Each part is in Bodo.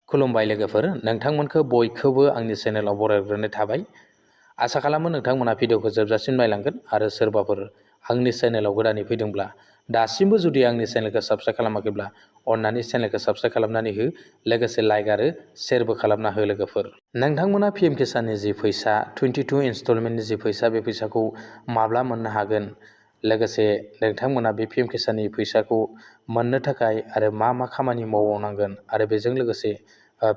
खुलुमबाय लोगोफोर, नोंथांमोनखौ बयखौबो आंनि चेनेलाव बरायग्रोनाय थाबाय। आसा खालामो नोंथांमोना भिडिअखौ जोबजासिम नायलांगोन आरो सोरबाफोर आंनि चेनेलाव गोदानै फैदोंब्ला दासिमबो जुदि आंनि चेनेलखौ साबस्क्राइब खालामाखैब्ला अन्नानै चेनेलखौ साबस्क्राइब खालामनानै हो, लोगोसे लाइक आरो शेयारबो खालामना हो लोगोफोर। नोंथांमोना पिएम किसाननि जि फैसा 22 इनस्टलमेन्टनि जि फैसा, बे फैसाखौ माब्ला मोननो हागोन, लोगोसे नोंथांमोना बे पिएम किसाननि फैसाखौ मोननो थाखाय आरो मा मा खामानि मावनांगोन आरो बेजों लोगोसे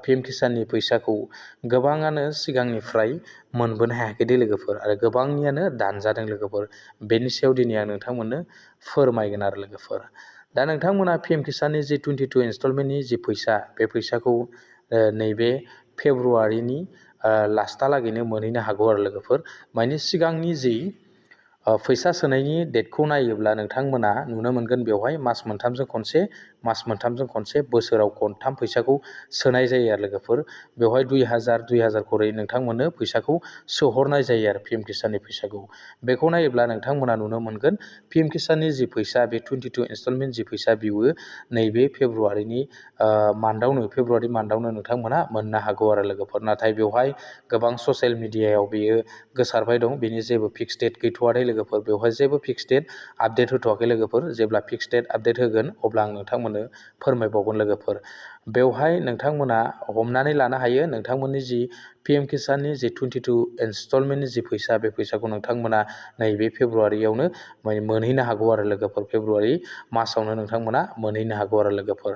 पिएम किसाननि फैसाखौ गोबाङानो सिगांनिफ्राय मोनबोनो हायाखै दे लोगोफोर, आरो गोबांनियानो दानजादों लोगोफोर। बेनि सायाव दिनै आं नोंथांमोननो फोरमायगोन आरो लोगोफोर। दा नोंथांमोना पिएम किसाननि जि 22 इनस्टलमेन्टनि जि फैसा, बे फैसाखौ नैबे फेब्रुवारिनि लास्टहालागैनो मोनहैनो हागौ आरो लोगोफोर। माने सिगांनि जि फैसा सोनायनि डेटखौ नायोब्ला नोंथांमोना नुनो मोनगोन बेवहाय मास मोनथामजों खनसे बोसोराव खनथाम फैसाखौ सोनाय जायो आरो लोगोफोर। बेवहाय 2000 खरै नोंथांमोननो फैसाखौ सोहरनाय जायो आरो पिएम किसाननि फैसाखौ। बेखौ नायोब्ला नोंथांमोना नुनो मोनगोन पिएम किसाननि जि फैसा, बे 22 इनस्टलमेन्ट जि फैसा, बियो नैबे फेब्रुवारि मान्थआवनो नोंथांमोना मोननो हागौ आरो लोगोफोर। नाथाय बेवहाय गोबां ससियेल मिडियायाव बेयो गोसारबाय दं, बेनि जेबो फिक्स डेट गैथ'आ लोगोफोर। बेवहाय जेबो फिक्स डेट आपडेट होथ'वाखै लोगोफोर। जेब्ला फिक्स डेट आपडेट होगोन अब्ला आं नोंथांमोननो फोरमायबावगोन लोगोफोर। बेवहाय नोंथांमोना हमनानै लानो हायो नोंथांमोननि जि पिएम किसाननि जि 22 इनस्टलमेन्टनि जि फैसा, बे फैसाखौ नोंथांमोना नैबे फेब्रुवारियावनो मोनहैनो हागौ आरो लोगोफोर। फेब्रुवारि मासावनो नोंथांमोना मोनहैनो हागौ आरो लोगोफोर।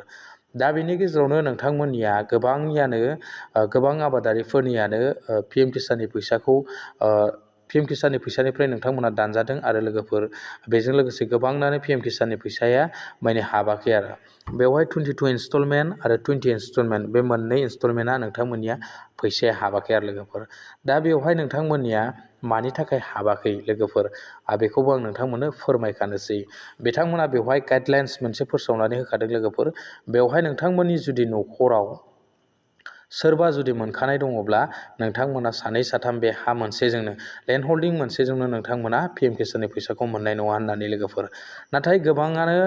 दा बेनि गेजेरावनो नोंथांमोननिया गोबां आबादारिफोरनियानो पिएम किसाननि फैसानिफ्राय नोंथांमोना दानजादों आरो लोगोफोर। बेजों लोगोसे गोबांनानो पिएम किसाननि फैसाया हाबाखै आरो। बेवहाय 22 इनस्टलमेन्ट आरो 20 इनस्टलमेन्ट, बे मोननै इनस्टलमेन्टआ नोंथांमोननिया फैसाया हाबाखै आरो लोगोफोर। दा बेवहाय नोंथांमोननिया मानि थाखाय हाबाखै लोगोफोर, बेखौबो आं नोंथांमोननो फोरमायखानोसै। बिथांमोना बेवहाय गाइडलाइन्स मोनसे फोसावनानै होखादों लोगोफोर। बेवहाय नोंथांमोननि जुदि न'खराव सोरबा जुदि मोनखानाय दङब्ला नोंथांमोना 2-3 बे हा मोनसेजोंनो, लेन्ड हल्डिं मोनसेजोंनो नोंथांमोना पिएम किसाननि फैसाखौ मोननाय नङा होननानै लोगोफोर। नाथाय गोबाङानो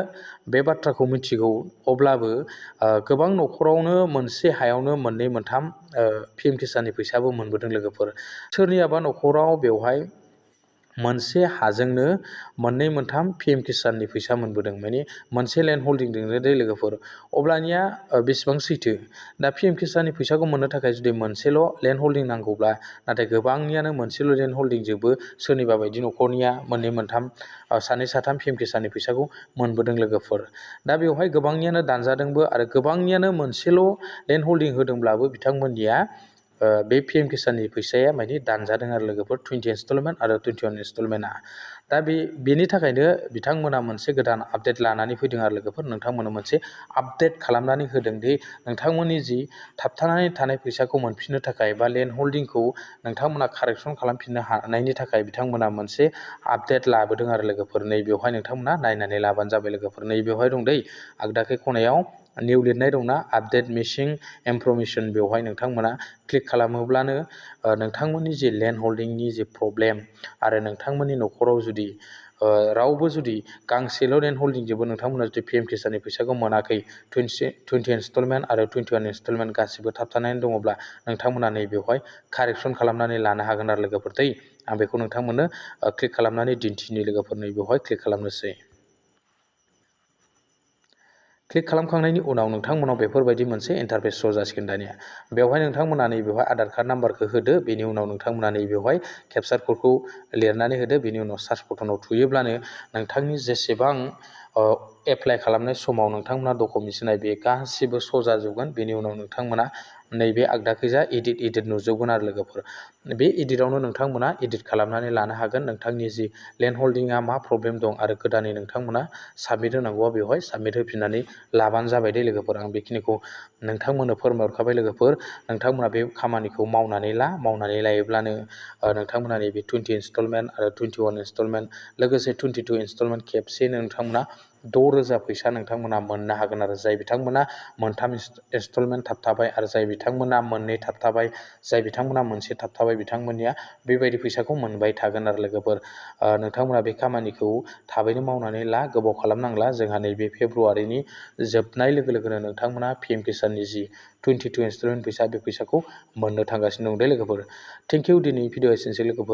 बे बाथ्राखौ मिथिगौ, अब्लाबो गोबां न'खरावनो मोनसे हायावनो 2-3 पिएम किसाननि फैसाबो मोनबोदों लोगोफोर। सोरनियाबा न'खराव बेवहाय मोनसे हाजोंनो 2-3 पिएम किसाननि फैसा मोनबोदों, माने मोनसे लेन्ड हल्डिंजोंनो दे लोगोफोर। अब्लानिया बेसेबां सैथो? दा पिएम किसाननि फैसाखौ मोननो थाखाय जुदि मोनसेल' लेन्ड हल्डिं नांगौब्ला, नाथाय गोबांनियानो मोनसेल' लेन्ड हल्डिंजोंबो सोरनिबा बायदि न'खरनिया 2-3 2-3 पिएम किसाननि फैसाखौ मोनबोदों लोगोफोर। दा बेवहाय गोबांनियानो दानजादोंबो आरो गोबांनियानो मोनसेल' लेन्ड हल्डिं होदोंब्लाबो बिथांमोननिया बे पिएम किसाननि फैसाया दानजादों आरो लोगोफोर, 20 इनस्टलमेन्ट आरो 21 इनस्टलमेन्टआ। दा बेनि थाखायनो बिथांमोना मोनसे गोदान आपडेट लानानै फैदों आरो लोगोफोर। नोंथांमोननो मोनसे आपडेट खालामनानै होदों दि नोंथांमोननि जि थाबथानानै थानाय फैसाखौ मोनफिननो थाखाय बा लेन्ड हल्डिंखौ नोंथांमोना कारेक्सन खालामफिननो हानायनि थाखाय बिथांमोना मोनसे आपडेट लाबोदों आरो लोगोफोर। नैबेवहाय नोंथांमोना नायनानै लाबानो जाबाय लोगोफोर। नैबेवहाय दं दै, आगदाखै खनायाव निउ लिरनाय दंना, आपडेट मिसिं इनफरमेसन। बेवहाय नोंथांमोना क्लिक खालामोब्लानो नोंथांमोननि जि लेन्ड हल्डिंनि जि प्रब्लेम आरो नोंथांमोननि न'खराव जुदि रावबो जुदि गांसेल' लेन्ड हल्डिंजोंबो नोंथांमोना जुदि पिएम किसाननि फैसाखौ मोनाखै, 20 इनस्टलमेन्ट आरो 21 इनस्टलमेन्ट गासिबो थाबथानानै दङब्ला नोंथांमोना नैबेवहाय कारेक्सन खालामनानै लानो हागोन आरो लोगोफोर दै। आं बेखौ नोंथांमोननो क्लिक खालामनानै दिन्थिनि लोगोफोर। नैबेवहाय क्लिक खालामनोसै। क्लिक खालामखांनायनि उनाव नोंथांमोनाव बेफोरबायदि मोनसे इन्टारफेस श' जासिगोन दानिया। बेवहाय नोंथांमोना नैबेवहाय आधार कार्ड नाम्बारखौ होदो, बेनि उनाव नोंथांमोना नैबेवहाय केपचार क'डखौ लिरनानै होदो, बेनि उनाव सार्च बटनाव थुयोब्लानो नोंथांनि जेसेबां एप्लाइ खालामनाय समाव नोंथांमोना डकुमेन्ट्स होनाय बे गासिबो श' जाजोबगोन। बेनि उनाव नोंथांमोना नैबे आगदाखैजा एडिट नुजोबगोन आरो लोगोफोर। बे एडिटआवनो नोंथांमोना एडिट खालामनानै लानो हागोन नोंथांनि जि लेन्ड हल्डिंआ मा प्रब्लेम दं आरो गोदानै नोंथांमोना साबमिट होनांगौआ बेवहाय साबमिट होफिननानै लाबानो जाबाय दे लोगोफोर। आं बेखिनिखौ नोंथांमोननो फोरमायहरखाबाय लोगोफोर। नोंथांमोना बे खामानिखौ मावनानै लायोब्लानो नोंथांमोना नैबे 20 इनस्टलमेन्ट आरो 21 इनस्टलमेन्ट लोगोसे 22 इनस्टलमेन्ट खेबसेनो नोंथांमोना 6,000 फैसा नोंथांमोना मोननो हागोन आरो जाय बिथांमोना मोनथाम इनस्टलमेन्ट थाबथाबाय आरो जाय बिथांमोना मोननै थाबथाबाय जाय बिथांमोना मोनसे थाबथाबाय बिथांमोननिया बेबायदि फैसाखौ मोनबाय थागोन आरो लोगोफोर नोंथांमोना बे खामानिखौ थाबैनो मावनानै ला गोबाव खालामनांला जोंहा नैबे फेब्रुवारिनि जोबनाय लोगो लोगोनो नोंथांमोना PM किसाननि जि 22 इनस्टलमेन्ट फैसा बे फैसाखौ मोननो थांगासिनो दं दे लोगोफोर थेंक इउ दिनै भिडिअ एसेनोसै लोगोफोर